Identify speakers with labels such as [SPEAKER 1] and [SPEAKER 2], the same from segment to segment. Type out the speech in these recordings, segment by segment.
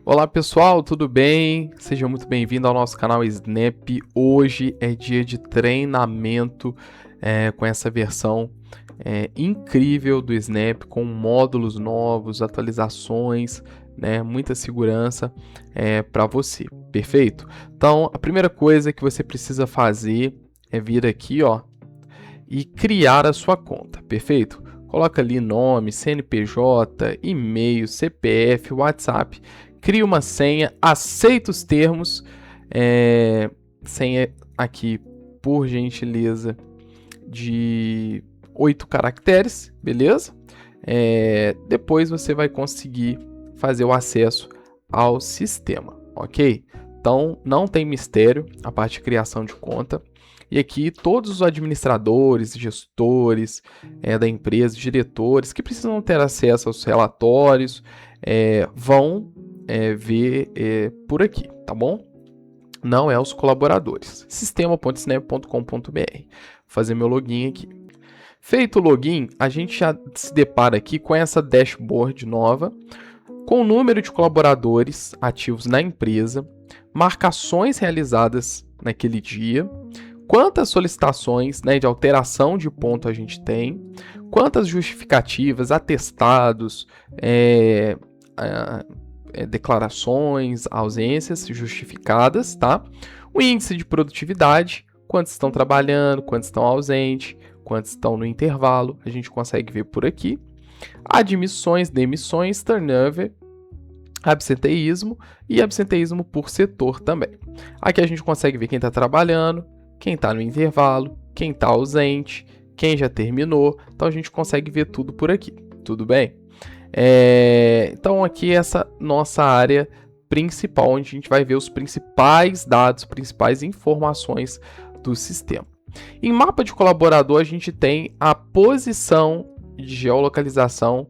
[SPEAKER 1] Olá pessoal, tudo bem? Seja muito bem-vindo ao nosso canal Snap. Hoje é dia de treinamento com essa versão incrível do Snap, com módulos novos, atualizações, né, muita segurança para você, perfeito? Então, a primeira coisa que você precisa fazer é vir aqui, ó, e criar a sua conta, perfeito? Coloca ali nome, CNPJ, e-mail, CPF, WhatsApp, cria uma senha, aceita os termos, senha aqui, por gentileza, de 8 caracteres, beleza? Depois você vai conseguir fazer o acesso ao sistema, ok? Então, não tem mistério a parte de criação de conta. E aqui todos os administradores, gestores da empresa, diretores que precisam ter acesso aos relatórios vão ver por aqui, tá bom? Não é os colaboradores. sistema.snap.com.br. Vou fazer meu login aqui. Feito o login, a gente já se depara aqui com essa dashboard nova, com o número de colaboradores ativos na empresa, marcações realizadas naquele dia, quantas solicitações de alteração de ponto a gente tem, quantas justificativas, atestados, declarações, ausências justificadas, tá? O índice de produtividade, quantos estão trabalhando, quantos estão ausentes, quantos estão no intervalo, a gente consegue ver por aqui. Admissões, demissões, turnover, absenteísmo e absenteísmo por setor também. Aqui a gente consegue ver quem está trabalhando, quem está no intervalo, quem está ausente, quem já terminou. Então a gente consegue ver tudo por aqui, tudo bem? Então aqui essa nossa área principal, onde a gente vai ver os principais dados, principais informações do sistema. Em mapa de colaborador, a gente tem a posição de geolocalização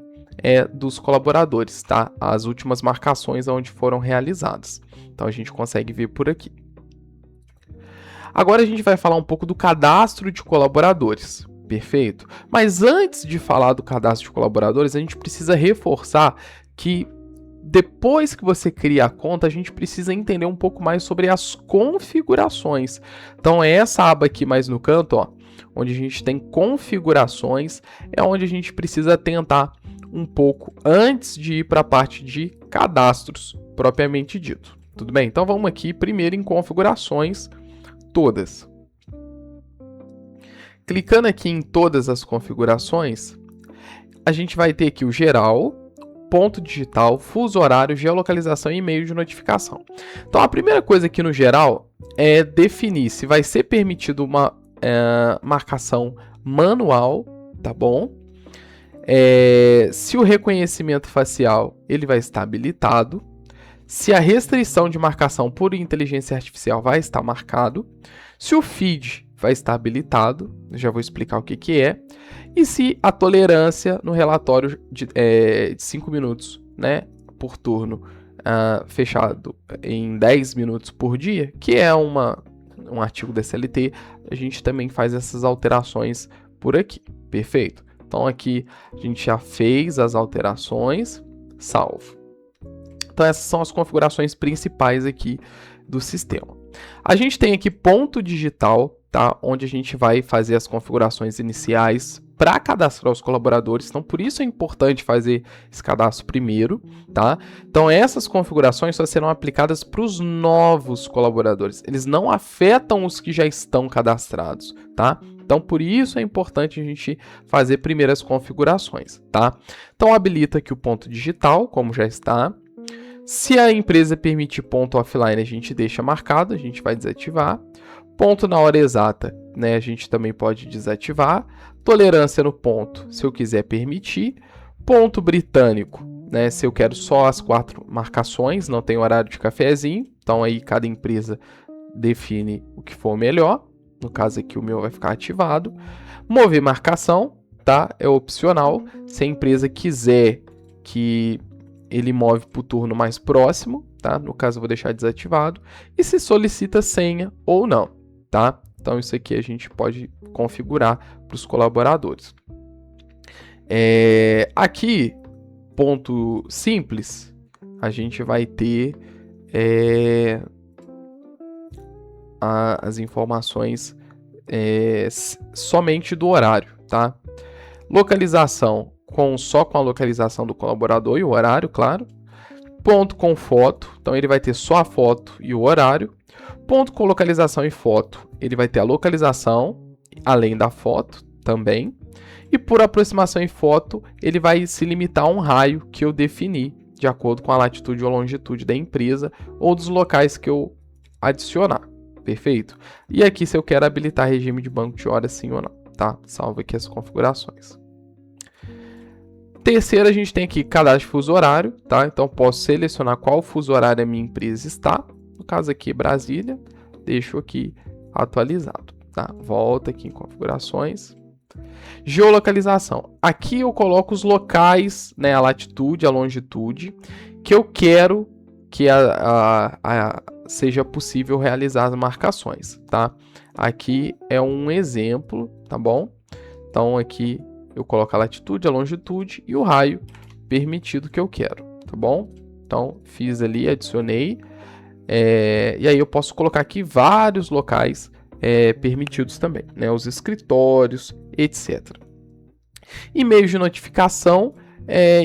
[SPEAKER 1] dos colaboradores, tá? As últimas marcações onde foram realizadas. Então a gente consegue ver por aqui. Agora a gente vai falar um pouco do cadastro de colaboradores, perfeito? Mas antes de falar do cadastro de colaboradores, a gente precisa reforçar que depois que você cria a conta, a gente precisa entender um pouco mais sobre as configurações. Então é essa aba aqui mais no canto, ó, onde a gente tem configurações, é onde a gente precisa atentar um pouco antes de ir para a parte de cadastros, propriamente dito. Tudo bem? Então vamos aqui primeiro em configurações, todas. Clicando aqui em todas as configurações, a gente vai ter aqui o geral, ponto digital, fuso horário, geolocalização e e-mail de notificação. Então a primeira coisa aqui no geral é definir se vai ser permitido uma marcação manual, tá bom? Se o reconhecimento facial ele vai estar habilitado, se a restrição de marcação por inteligência artificial vai estar marcado, se o feed vai estar habilitado, já vou explicar o que é, e se a tolerância no relatório de 5 minutos, né, por turno, fechado em 10 minutos por dia, que é um artigo da CLT, a gente também faz essas alterações por aqui, perfeito? Então aqui a gente já fez as alterações, salvo. Então essas são as configurações principais aqui do sistema. A gente tem aqui ponto digital, tá? Onde a gente vai fazer as configurações iniciais para cadastrar os colaboradores. Então por isso é importante fazer esse cadastro primeiro, tá? Então essas configurações só serão aplicadas para os novos colaboradores. Eles não afetam os que já estão cadastrados, tá? Então, por isso é importante a gente fazer primeiro as configurações, tá? Então, habilita aqui o ponto digital, como já está. Se a empresa permitir ponto offline, a gente deixa marcado, a gente vai desativar. Ponto na hora exata, né, a gente também pode desativar. Tolerância no ponto, se eu quiser permitir. Ponto britânico, né, se eu quero só as 4 marcações, não tem horário de cafezinho. Então, aí cada empresa define o que for melhor. No caso aqui o meu vai ficar ativado. Mover marcação, tá? É opcional. Se a empresa quiser que ele move para o turno mais próximo, tá? No caso eu vou deixar desativado. E se solicita senha ou não, tá? Então isso aqui a gente pode configurar para os colaboradores. Aqui, ponto simples, a gente vai ter as informações somente do horário, tá? Localização só com a localização do colaborador e o horário, claro. Ponto com foto, então ele vai ter só a foto e o horário. Ponto com localização e foto, ele vai ter a localização, além da foto também. E por aproximação e foto, ele vai se limitar a um raio que eu defini, de acordo com a latitude ou longitude da empresa ou dos locais que eu adicionar. Perfeito? E aqui se eu quero habilitar regime de banco de horas sim ou não, tá? Salvo aqui as configurações. Terceiro, a gente tem aqui cadastro de fuso horário, tá? Então, posso selecionar qual fuso horário a minha empresa está. No caso aqui, Brasília. Deixo aqui atualizado, tá? Volta aqui em configurações. Geolocalização. Aqui eu coloco os locais, né? A latitude, a longitude, que eu quero que seja possível realizar as marcações, tá? Aqui é um exemplo, tá bom? Então, aqui eu coloco a latitude, a longitude e o raio permitido que eu quero, tá bom? Então, fiz ali, adicionei. E aí eu posso colocar aqui vários locais permitidos também, né? Os escritórios, etc. E-mails de notificação,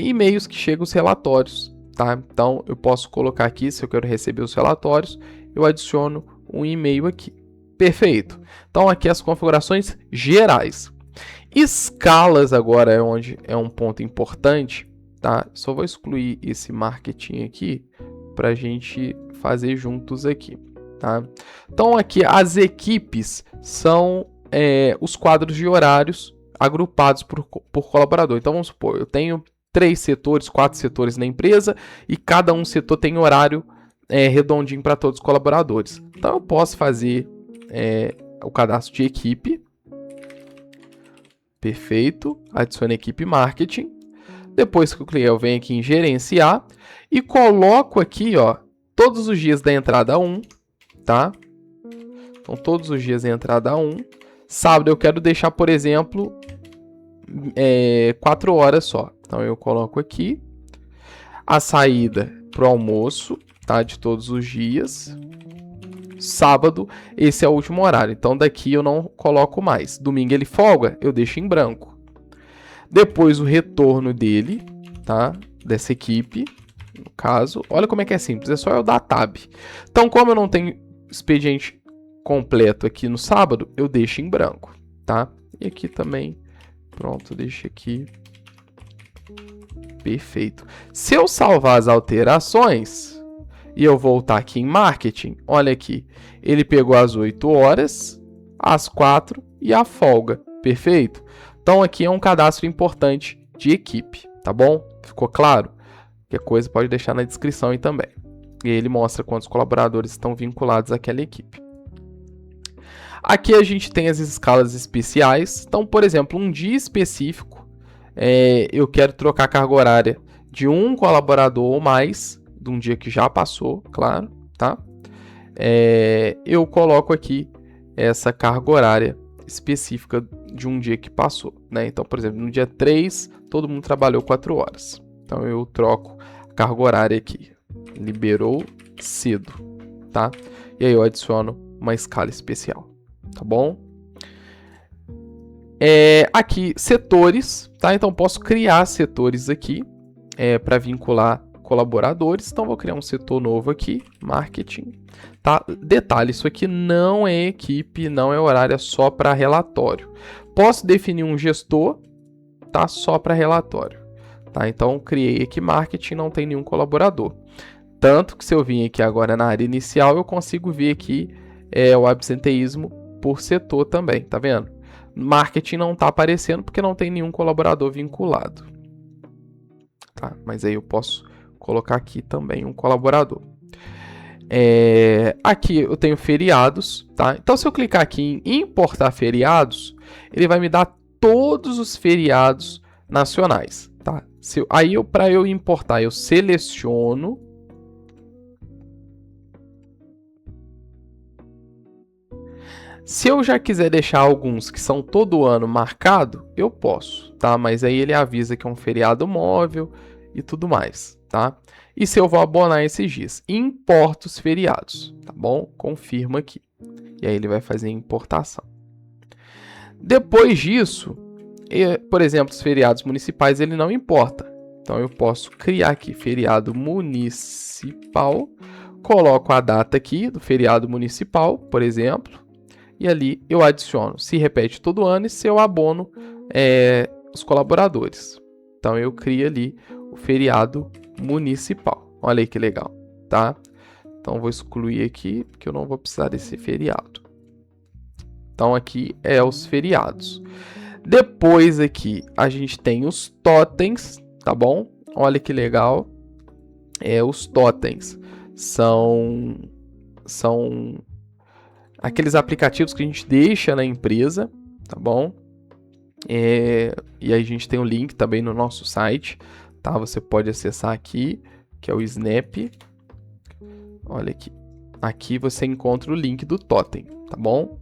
[SPEAKER 1] e-mails que chegam os relatórios, tá? Então, eu posso colocar aqui, se eu quero receber os relatórios, eu adiciono um e-mail aqui. Perfeito. Então, aqui as configurações gerais. Escalas agora é um ponto importante, tá? Só vou excluir esse marketing aqui para a gente fazer juntos aqui, tá? Então aqui as equipes são os quadros de horários agrupados por colaborador. Então vamos supor, eu tenho 3 setores, 4 setores na empresa e cada um setor tem horário redondinho para todos os colaboradores. Então eu posso fazer o cadastro de equipe. Perfeito. Adiciono equipe marketing. Depois que eu cliquei, eu venho aqui em gerenciar e coloco aqui, ó, todos os dias da entrada 1, tá? Então, todos os dias da entrada 1. Sábado eu quero deixar, por exemplo, 4 horas só. Então, eu coloco aqui a saída para o almoço, tá? De todos os dias. Sábado, esse é o último horário. Então, daqui eu não coloco mais. Domingo ele folga, eu deixo em branco. Depois, o retorno dele, tá? Dessa equipe, no caso. Olha como é que é simples, é só eu dar tab. Então, como eu não tenho expediente completo aqui no sábado, eu deixo em branco, tá? E aqui também, pronto, deixa aqui. Perfeito. Se eu salvar as alterações e eu voltar aqui em marketing, olha aqui, ele pegou as 8 horas, as 4 e a folga, perfeito? Então aqui é um cadastro importante de equipe, tá bom? Ficou claro? Qualquer coisa pode deixar na descrição aí também. E ele mostra quantos colaboradores estão vinculados àquela equipe. Aqui a gente tem as escalas especiais. Então, por exemplo, um dia específico, eu quero trocar a carga horária de um colaborador ou mais, de um dia que já passou, claro, tá? Eu coloco aqui essa carga horária específica de um dia que passou, né? Então, por exemplo, no dia 3, todo mundo trabalhou 4 horas. Então, eu troco a carga horária aqui. Liberou cedo, tá? E aí eu adiciono uma escala especial, tá bom? Aqui, setores, tá? Então, posso criar setores aqui para vincular colaboradores. Então, vou criar um setor novo aqui, marketing, tá? Detalhe, isso aqui não é equipe, não é horário, é só para relatório. Posso definir um gestor, tá? Só para relatório, tá? Então, criei aqui marketing, não tem nenhum colaborador. Tanto que se eu vim aqui agora na área inicial, eu consigo ver aqui o absenteísmo por setor também, tá vendo? Marketing não está aparecendo porque não tem nenhum colaborador vinculado, tá? Mas aí eu posso colocar aqui também um colaborador. Aqui eu tenho feriados, tá? Então, se eu clicar aqui em importar feriados, ele vai me dar todos os feriados nacionais, tá? Aí, para eu importar, eu seleciono. Se eu já quiser deixar alguns que são todo ano marcado, eu posso, tá? Mas aí ele avisa que é um feriado móvel e tudo mais, tá? e se eu vou abonar esses dias. Importa os feriados, tá bom? Confirma aqui. E aí ele vai fazer a importação. Depois disso, por exemplo, os feriados municipais ele não importa. Então eu posso criar aqui feriado municipal, coloco a data aqui do feriado municipal, por exemplo, e ali eu adiciono se repete todo ano e se eu abono os colaboradores. Então eu crio ali o feriado municipal. Olha aí que legal, tá? Então vou excluir aqui porque eu não vou precisar desse feriado. Então aqui é os feriados. Depois aqui a gente tem os totens, tá bom? Olha que legal. Os totens são aqueles aplicativos que a gente deixa na empresa, tá bom? E aí a gente tem o link também no nosso site, tá? Você pode acessar aqui, que é o Snap. Olha aqui. Aqui você encontra o link do totem, tá bom?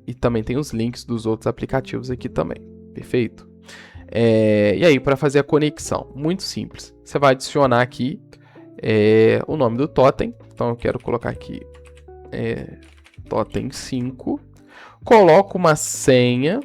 [SPEAKER 1] E também tem os links dos outros aplicativos aqui também, perfeito? E aí, para fazer a conexão, muito simples. Você vai adicionar aqui o nome do totem. Então, eu quero colocar aqui totem 5. Coloco uma senha.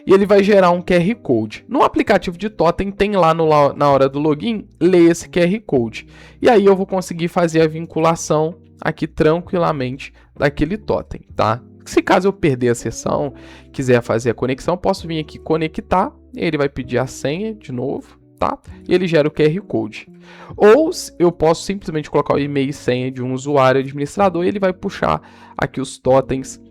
[SPEAKER 1] E ele vai gerar um QR Code. No aplicativo de totem, tem lá na hora do login, lê esse QR Code. E aí eu vou conseguir fazer a vinculação aqui tranquilamente daquele totem, tá? Se caso eu perder a sessão, quiser fazer a conexão, posso vir aqui conectar, ele vai pedir a senha de novo, tá? E ele gera o QR Code. Ou eu posso simplesmente colocar o e-mail e senha de um usuário administrador e ele vai puxar aqui os totens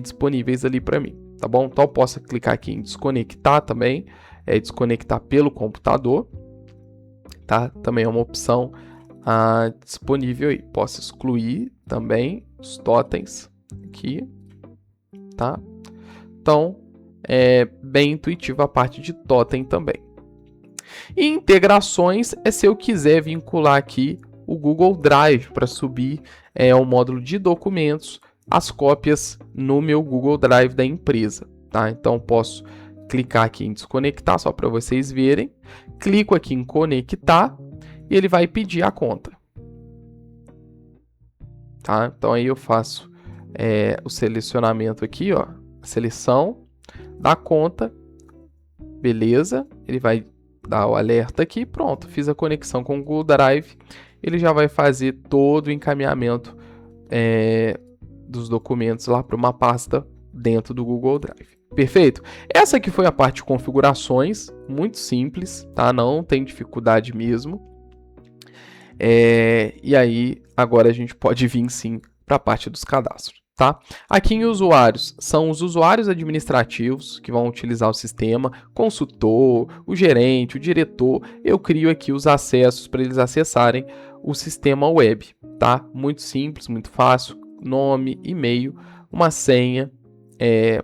[SPEAKER 1] disponíveis ali para mim, tá bom? Então eu posso clicar aqui em desconectar também, desconectar pelo computador, tá? Também é uma opção disponível aí. Posso excluir também os totens aqui, tá? Então, é bem intuitiva a parte de totem também. E integrações é se eu quiser vincular aqui o Google Drive para subir o módulo de documentos, as cópias no meu Google Drive da empresa, tá? Então, posso clicar aqui em desconectar, só para vocês verem. Clico aqui em conectar e ele vai pedir a conta, tá? Então, aí eu faço o selecionamento aqui, ó, seleção da conta, beleza? Ele vai dar o alerta aqui, pronto, fiz a conexão com o Google Drive, ele já vai fazer todo o encaminhamento dos documentos lá para uma pasta dentro do Google Drive. Perfeito? Essa aqui foi a parte de configurações, muito simples, tá? Não tem dificuldade mesmo. E aí, agora a gente pode vir sim para a parte dos cadastros, tá? Aqui em usuários, são os usuários administrativos que vão utilizar o sistema, consultor, o gerente, o diretor. Eu crio aqui os acessos para eles acessarem o sistema web, tá? Muito simples, muito fácil. Nome, e-mail, uma senha.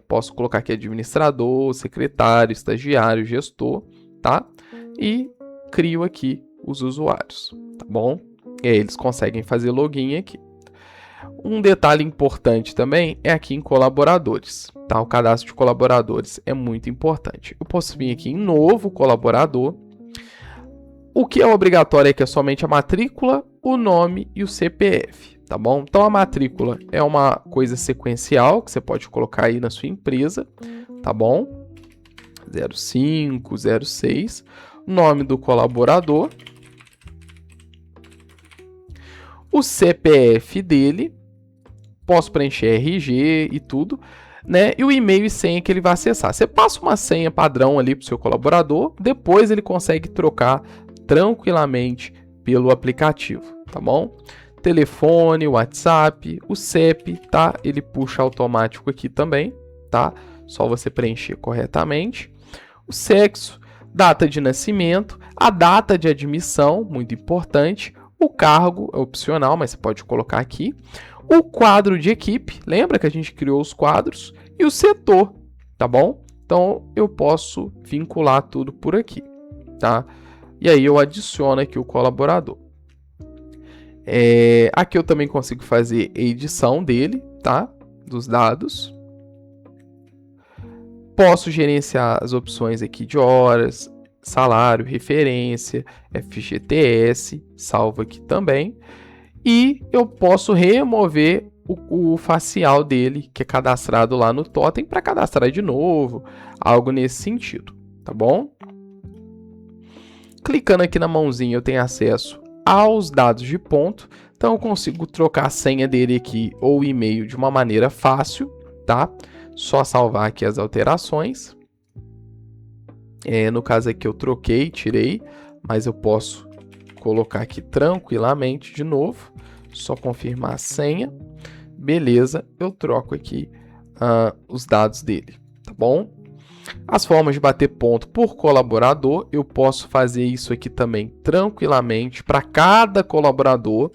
[SPEAKER 1] Posso colocar aqui administrador, secretário, estagiário, gestor, tá? E crio aqui os usuários, tá bom? E aí eles conseguem fazer login aqui. Um detalhe importante também é aqui em colaboradores, tá? O cadastro de colaboradores é muito importante. Eu posso vir aqui em novo colaborador. O que é obrigatório é que é somente a matrícula, o nome e o CPF, tá bom? Então a matrícula é uma coisa sequencial que você pode colocar aí na sua empresa, tá bom? 05, 06, nome do colaborador, o CPF dele, posso preencher RG e tudo, né? E o e-mail e senha que ele vai acessar. Você passa uma senha padrão ali para o seu colaborador, depois ele consegue trocar tranquilamente pelo aplicativo, tá bom? Telefone, WhatsApp, o CEP, tá? Ele puxa automático aqui também, tá? Só você preencher corretamente. O sexo, data de nascimento, a data de admissão, muito importante. O cargo é opcional, mas você pode colocar aqui. O quadro de equipe, lembra que a gente criou os quadros? E o setor, tá bom? Então, eu posso vincular tudo por aqui, tá? E aí eu adiciono aqui o colaborador. Aqui eu também consigo fazer a edição dele, tá? Dos dados. Posso gerenciar as opções aqui de horas, salário, referência, FGTS, salvo aqui também. E eu posso remover o facial dele, que é cadastrado lá no totem, para cadastrar de novo, algo nesse sentido, tá bom? Clicando aqui na mãozinha eu tenho acesso aos dados de ponto, então eu consigo trocar a senha dele aqui ou o e-mail de uma maneira fácil, tá? Só salvar aqui as alterações. No caso aqui eu troquei, tirei, mas eu posso colocar aqui tranquilamente de novo, só confirmar a senha. Beleza, eu troco aqui os dados dele, tá bom? As formas de bater ponto por colaborador, eu posso fazer isso aqui também tranquilamente para cada colaborador,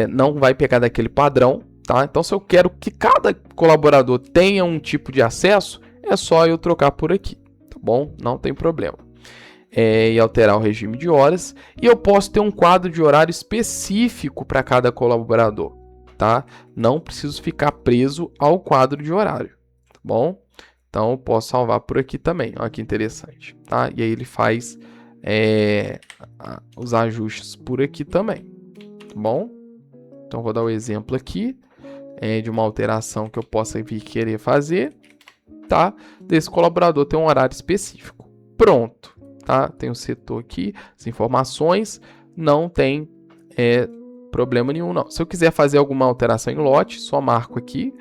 [SPEAKER 1] não vai pegar daquele padrão, tá? Então, se eu quero que cada colaborador tenha um tipo de acesso, é só eu trocar por aqui, tá bom? Não tem problema. E alterar o regime de horas, e eu posso ter um quadro de horário específico para cada colaborador, tá? Não preciso ficar preso ao quadro de horário, tá bom? Então, eu posso salvar por aqui também. Olha que interessante, tá? E aí ele faz os ajustes por aqui também, tá bom? Então, vou dar o exemplo aqui de uma alteração que eu possa vir querer fazer, tá? Desse colaborador ter um horário específico. Pronto, tá? Tem o setor aqui, as informações, não tem problema nenhum, não. Se eu quiser fazer alguma alteração em lote, só marco aqui,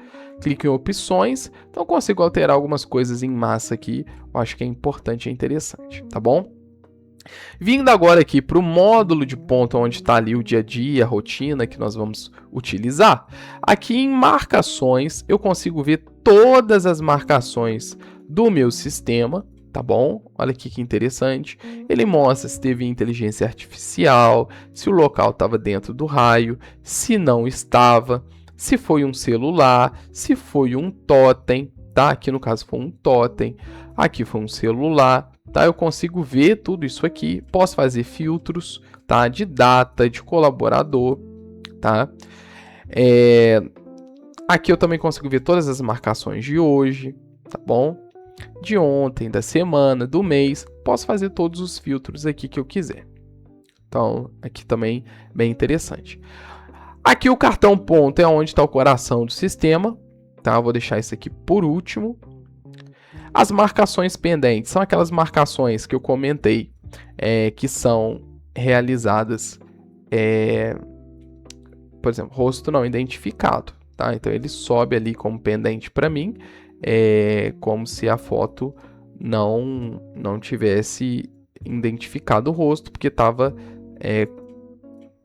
[SPEAKER 1] clico em opções, então eu consigo alterar algumas coisas em massa aqui, eu acho que é importante e interessante, tá bom? Vindo agora aqui para o módulo de ponto, onde está ali o dia a dia, a rotina que nós vamos utilizar, aqui em marcações eu consigo ver todas as marcações do meu sistema, tá bom? Olha aqui que interessante. Ele mostra se teve inteligência artificial, se o local estava dentro do raio, se não estava, se foi um celular, se foi um totem, tá? Aqui no caso foi um totem, aqui foi um celular, tá? Eu consigo ver tudo isso aqui, posso fazer filtros, tá? De data, de colaborador, tá? Aqui eu também consigo ver todas as marcações de hoje, tá bom? De ontem, da semana, do mês, posso fazer todos os filtros aqui que eu quiser. Então, aqui também bem interessante. Aqui o cartão ponto é onde está o coração do sistema, tá? Eu vou deixar isso aqui por último. As marcações pendentes são aquelas marcações que eu comentei, que são realizadas, por exemplo, rosto não identificado, tá? Então ele sobe ali como pendente para mim, como se a foto não tivesse identificado o rosto, porque estava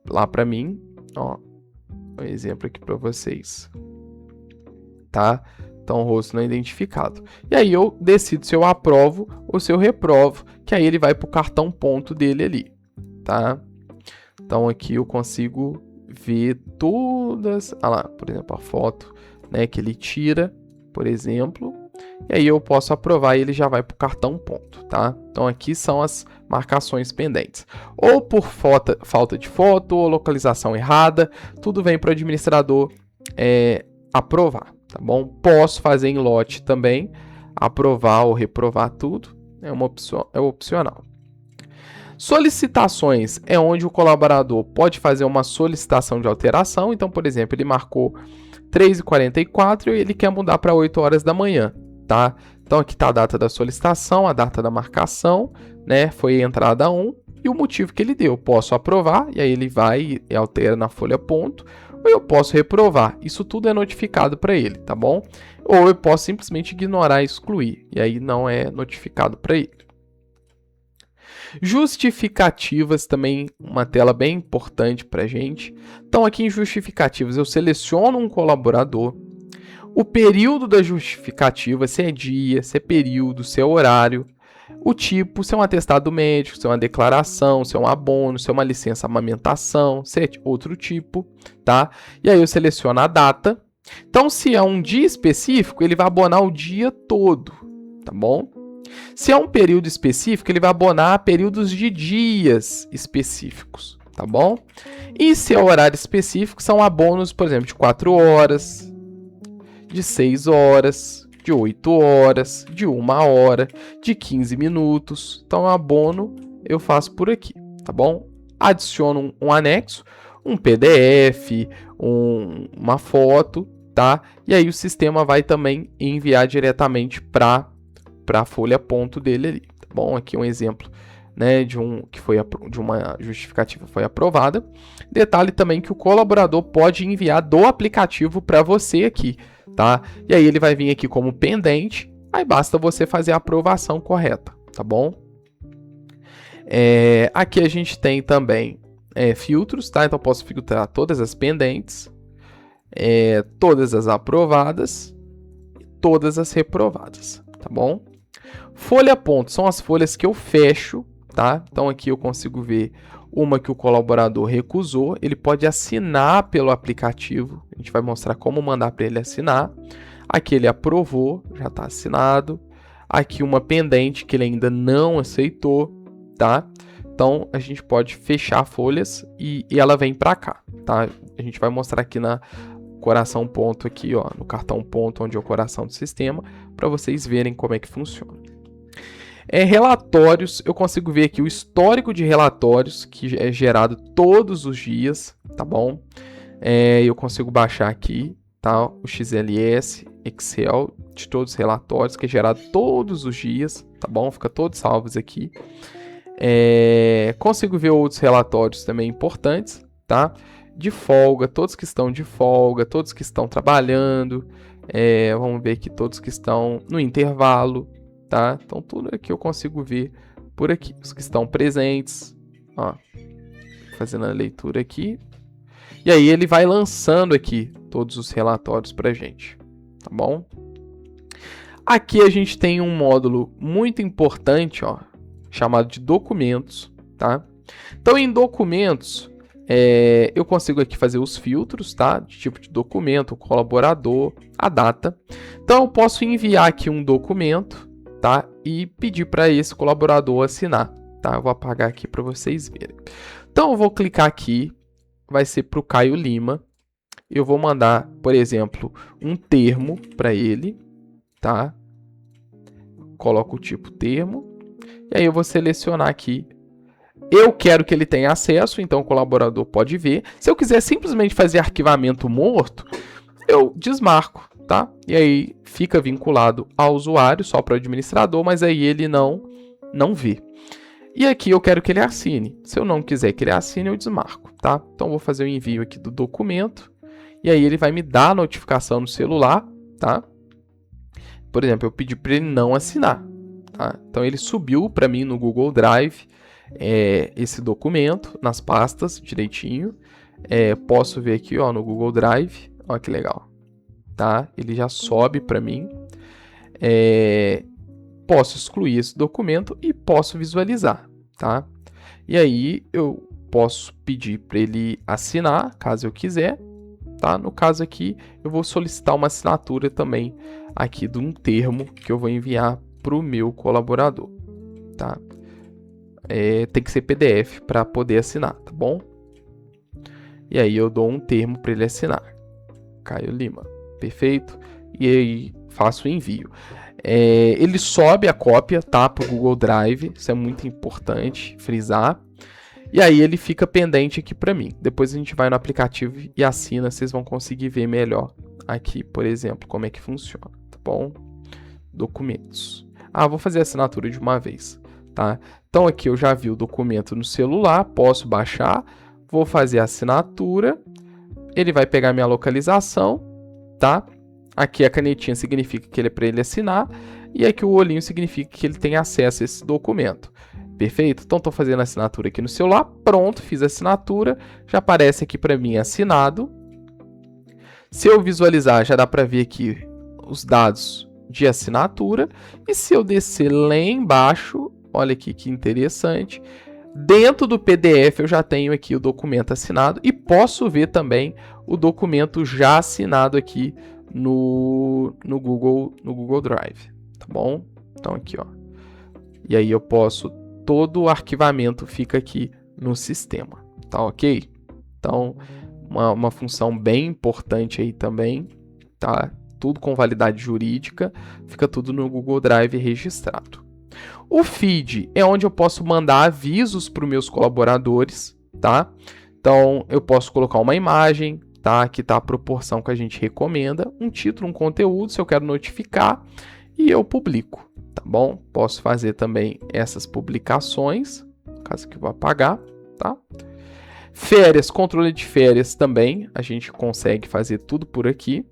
[SPEAKER 1] lá para mim, ó. Um exemplo aqui para vocês, tá? Então, o rosto não é identificado. E aí eu decido se eu aprovo ou se eu reprovo, que aí ele vai para o cartão ponto dele ali, tá? Então, aqui eu consigo ver todas, lá, por exemplo, a foto, né, que ele tira, por exemplo, e aí eu posso aprovar e ele já vai para o cartão ponto, tá? Então, aqui são as marcações pendentes. Ou por falta de foto, ou localização errada, tudo vem para o administrador aprovar, tá bom? Posso fazer em lote também, aprovar ou reprovar tudo, é opcional. Solicitações é onde o colaborador pode fazer uma solicitação de alteração. Então, por exemplo, ele marcou 3h44 e ele quer mudar para 8 horas da manhã, tá? Então, aqui está a data da solicitação, a data da marcação, né? Foi entrada 1 e o motivo que ele deu. Posso aprovar, e aí ele vai e altera na folha ponto, ou eu posso reprovar. Isso tudo é notificado para ele, tá bom? Ou eu posso simplesmente ignorar e excluir, e aí não é notificado para ele. Justificativas também, uma tela bem importante para a gente. Então, aqui em justificativas, eu seleciono um colaborador, o período da justificativa, se é dia, se é período, se é horário, o tipo, se é um atestado médico, se é uma declaração, se é um abono, se é uma licença amamentação, se é outro tipo, tá? E aí eu seleciono a data. Então, se é um dia específico, ele vai abonar o dia todo, tá bom? Se é um período específico, ele vai abonar períodos de dias específicos, tá bom? E se é horário específico, são abonos, por exemplo, de 4 horas, de 6 horas, de 8 horas, de 1 hora, de 15 minutos. Então, o abono eu faço por aqui, tá bom? Adiciono um anexo, um PDF, uma foto, tá? E aí o sistema vai também enviar diretamente para a folha ponto dele ali, tá bom? Aqui um exemplo, né, de uma justificativa foi aprovada. Detalhe também que o colaborador pode enviar do aplicativo para você aqui, tá? E aí ele vai vir aqui como pendente, aí basta você fazer a aprovação correta, tá bom? Aqui a gente tem também filtros, tá? Então eu posso filtrar todas as pendentes, todas as aprovadas e todas as reprovadas, tá bom? Folha ponto são as folhas que eu fecho, tá? Então aqui eu consigo ver uma que o colaborador recusou, ele pode assinar pelo aplicativo, a gente vai mostrar como mandar para ele assinar. Aqui ele aprovou, já está assinado. Aqui uma pendente que ele ainda não aceitou, tá? Então a gente pode fechar folhas e ela vem para cá, tá? A gente vai mostrar aqui na coração ponto aqui, ó, no cartão ponto, onde é o coração do sistema, para vocês verem como é que funciona. Relatórios, eu consigo ver aqui o histórico de relatórios que é gerado todos os dias, tá bom? Eu consigo baixar aqui, tá? O XLS, Excel de todos os relatórios que é gerado todos os dias, tá bom? Fica todos salvos aqui. Consigo ver outros relatórios também importantes, tá? De folga, todos que estão de folga, todos que estão trabalhando, vamos ver aqui todos que estão no intervalo, tá? Então tudo aqui eu consigo ver por aqui, os que estão presentes, ó, fazendo a leitura aqui, e aí ele vai lançando aqui todos os relatórios pra gente, tá bom? Aqui a gente tem um módulo muito importante, ó, chamado de documentos, tá? Então em documentos eu consigo aqui fazer os filtros, tá? De tipo de documento, o colaborador, a data. Então eu posso enviar aqui um documento, tá? E pedir para esse colaborador assinar, tá? Eu vou apagar aqui para vocês verem. Então eu vou clicar aqui, vai ser para o Caio Lima. Eu vou mandar, por exemplo, um termo para ele, tá? Coloco o tipo termo. E aí eu vou selecionar aqui. Eu quero que ele tenha acesso, então o colaborador pode ver. Se eu quiser simplesmente fazer arquivamento morto, eu desmarco, tá? E aí fica vinculado ao usuário, só para o administrador, mas aí ele não vê. E aqui eu quero que ele assine. Se eu não quiser que ele assine, eu desmarco, tá? Então eu vou fazer o envio aqui do documento, e aí ele vai me dar a notificação no celular, tá? Por exemplo, eu pedi para ele não assinar, tá? Então ele subiu para mim no Google Drive esse documento nas pastas direitinho. Posso ver aqui, ó, no Google Drive, ó que legal, tá? Ele já sobe para mim. Posso excluir esse documento e posso visualizar, tá? E aí eu posso pedir para ele assinar, caso eu quiser, tá? No caso aqui, eu vou solicitar uma assinatura também aqui de um termo que eu vou enviar para o meu colaborador, tá? Tem que ser PDF para poder assinar, tá bom? E aí eu dou um termo para ele assinar. Caio Lima, perfeito? E aí faço o envio. Ele sobe a cópia, tá, para o Google Drive, isso é muito importante frisar. E aí ele fica pendente aqui para mim. Depois a gente vai no aplicativo e assina, vocês vão conseguir ver melhor aqui, por exemplo, como é que funciona, tá bom? Documentos. Vou fazer a assinatura de uma vez, tá? Então aqui eu já vi o documento no celular, posso baixar, vou fazer a assinatura, ele vai pegar minha localização, tá? Aqui a canetinha significa que ele é para ele assinar, e aqui o olhinho significa que ele tem acesso a esse documento. Perfeito? Então estou fazendo a assinatura aqui no celular, pronto, fiz a assinatura, já aparece aqui para mim assinado. Se eu visualizar, já dá para ver aqui os dados de assinatura, e se eu descer lá embaixo, olha aqui que interessante, dentro do PDF eu já tenho aqui o documento assinado e posso ver também o documento já assinado aqui no Google Drive, tá bom? Então aqui, ó. E aí eu posso, todo o arquivamento fica aqui no sistema, tá ok? Então, uma função bem importante aí também, tá? tudo com validade jurídica, fica tudo no Google Drive registrado. O feed é onde eu posso mandar avisos para os meus colaboradores, tá? Então, eu posso colocar uma imagem, tá? Aqui está a proporção que a gente recomenda, um título, um conteúdo, se eu quero notificar, e eu publico, tá bom? Posso fazer também essas publicações, no caso que eu vou apagar, tá? Férias, controle de férias também, a gente consegue fazer tudo por aqui.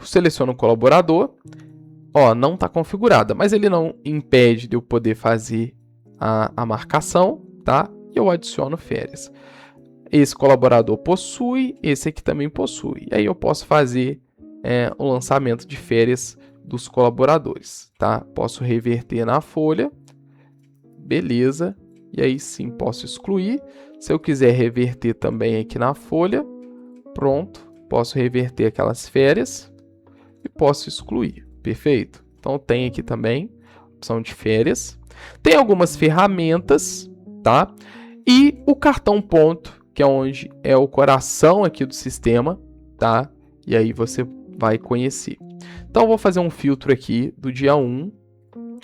[SPEAKER 1] Seleciono o colaborador, ó, não está configurada, mas ele não impede de eu poder fazer a marcação, tá? E eu adiciono férias. Esse colaborador possui, esse aqui também possui. E aí eu posso fazer o lançamento de férias dos colaboradores, tá? Posso reverter na folha, beleza. E aí sim posso excluir. Se eu quiser reverter também aqui na folha, pronto. Posso reverter aquelas férias e posso excluir. Perfeito? Então tem aqui também opção de férias. Tem algumas ferramentas, tá? E o cartão ponto, que é onde é o coração aqui do sistema, tá? E aí você vai conhecer. Então eu vou fazer um filtro aqui do dia 1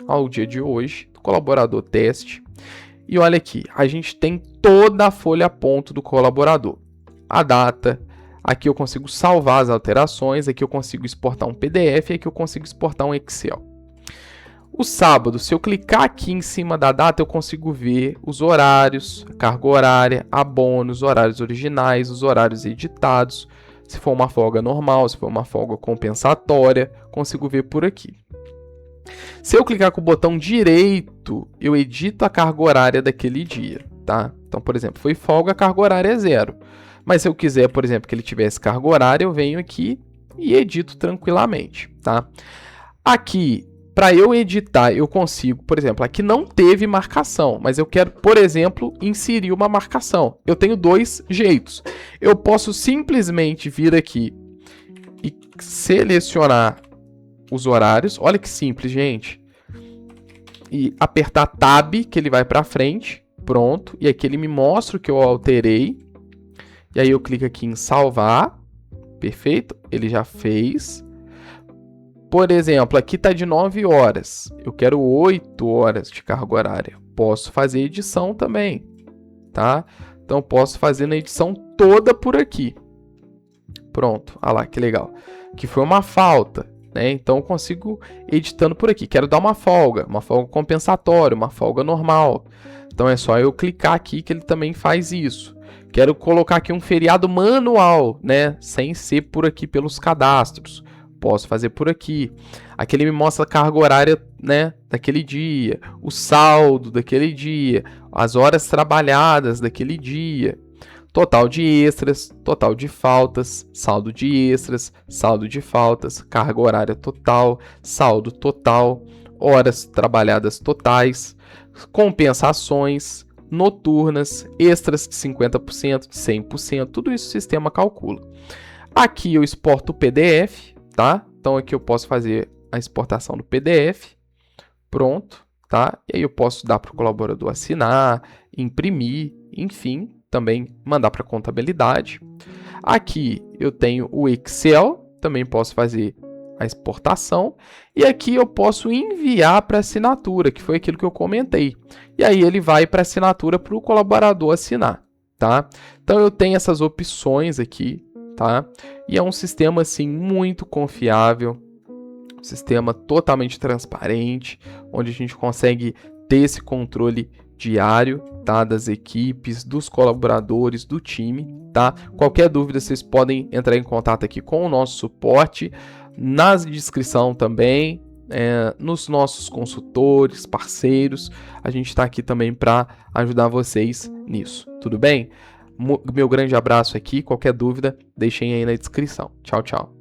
[SPEAKER 1] ao dia de hoje, do colaborador teste. E olha aqui, a gente tem toda a folha ponto do colaborador. A data, aqui eu consigo salvar as alterações, aqui eu consigo exportar um PDF, aqui eu consigo exportar um Excel. O sábado, se eu clicar aqui em cima da data, eu consigo ver os horários, a carga horária, abono, os horários originais, os horários editados. Se for uma folga normal, se for uma folga compensatória, consigo ver por aqui. Se eu clicar com o botão direito, eu edito a carga horária daquele dia, tá? Então, por exemplo, foi folga, a carga horária é 0. Mas se eu quiser, por exemplo, que ele tivesse carga horária, eu venho aqui e edito tranquilamente, tá? Aqui, para eu editar, eu consigo, por exemplo, aqui não teve marcação, mas eu quero, por exemplo, inserir uma marcação. Eu tenho dois jeitos. Eu posso simplesmente vir aqui e selecionar os horários. Olha que simples, gente. E apertar Tab, que ele vai para frente. Pronto. E aqui ele me mostra o que eu alterei. E aí eu clico aqui em salvar. Perfeito. Ele já fez. Por exemplo, aqui está de 9 horas. Eu quero 8 horas de carga horária. Posso fazer edição também, tá? Então, posso fazer na edição toda por aqui. Pronto. Olha lá, que legal. Que foi uma falta, né? Então, eu consigo editando por aqui. Quero dar uma folga compensatória, uma folga normal. Então, é só eu clicar aqui que ele também faz isso. Quero colocar aqui um feriado manual, né? Sem ser por aqui pelos cadastros. Posso fazer por aqui. Aqui ele me mostra a carga horária, né, daquele dia, o saldo daquele dia, as horas trabalhadas daquele dia, total de extras, total de faltas, saldo de extras, saldo de faltas, carga horária total, saldo total, horas trabalhadas totais, compensações noturnas, extras de 50%, de 100%, tudo isso o sistema calcula. Aqui eu exporto o PDF, tá? Então aqui eu posso fazer a exportação do PDF, pronto, tá? E aí eu posso dar para o colaborador assinar, imprimir, enfim, também mandar para a contabilidade. Aqui eu tenho o Excel, também posso fazer a exportação, e aqui eu posso enviar para assinatura, que foi aquilo que eu comentei. E aí ele vai para assinatura para o colaborador assinar, tá? Então eu tenho essas opções aqui, tá? E é um sistema assim muito confiável, um sistema totalmente transparente, onde a gente consegue ter esse controle diário, tá? Das equipes, dos colaboradores, do time, tá? Qualquer dúvida vocês podem entrar em contato aqui com o nosso suporte, na descrição também, nos nossos consultores, parceiros, a gente está aqui também para ajudar vocês nisso, tudo bem? Meu grande abraço aqui, qualquer dúvida, deixem aí na descrição. Tchau, tchau.